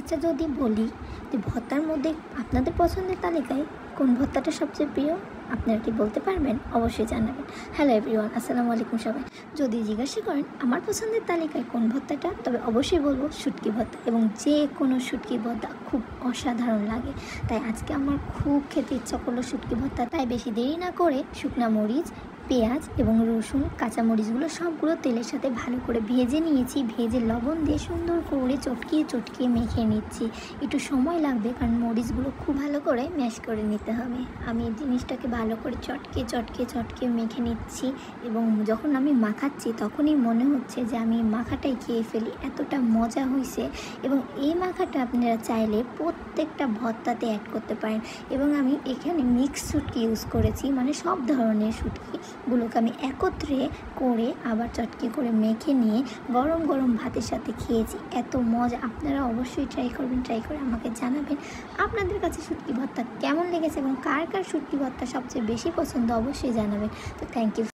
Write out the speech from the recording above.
আচ্ছা, যদি বলি যে ভর্তার মধ্যে আপনাদের পছন্দের তালিকায় কোন ভর্তাটা সবচেয়ে প্রিয়, আপনারা কি বলতে পারবেন? অবশ্যই জানাবেন। হ্যালো এভরিওয়ান, আসসালামু আলাইকুম সবাই। যদি জিজ্ঞাসা করেন আমার পছন্দের তালিকায় কোন ভর্তাটা, তবে অবশ্যই বলবো শুটকি ভর্তা, এবং যে কোনো শুটকি ভর্তা খুব অসাধারণ লাগে। তাই আজকে আমার খুব খেতে ইচ্ছা করলো শুটকি ভর্তা। তাই বেশি দেরি না করে শুকনা মরিচ, পেঁয়াজ এবং রসুন, কাঁচামরিচগুলো সবগুলো তেলের সাথে ভালো করে ভেজে নিয়েছি। ভেজে লবণ দিয়ে সুন্দর করে চটকিয়ে চটকিয়ে মেখে নিচ্ছি। একটু সময় লাগবে কারণ মরিচগুলো খুব ভালো করে ম্যাশ করে নিতে হবে। আমি এই জিনিসটাকে ভালো করে চটকে চটকে চটকে মেখে নিচ্ছি, এবং যখন আমি মাখাচ্ছি তখনই মনে হচ্ছে যে আমি মাখাটাই খেয়ে ফেলি, এতটা মজা হয়েছে। এবং এই মাখাটা আপনারা চাইলে প্রত্যেকটা ভর্তাতে অ্যাড করতে পারেন। এবং আমি এখানে মিক্স শুটকি ইউজ করেছি, মানে সব ধরনের শুটকিগুলোকে আমি একত্রে করে আবার চটকি করে মেখে নিয়ে গরম গরম ভাতের সাথে খেয়েছি। এত মজা! আপনারা অবশ্যই ট্রাই করবেন। ট্রাই করে আমাকে জানাবেন আপনাদের কাছে শুটকি ভর্তা কেমন লেগেছে এবং কার কার শুটকি ভর্তা সবচেয়ে বেশি পছন্দ, অবশ্যই জানাবেন। তো থ্যাংক ইউ।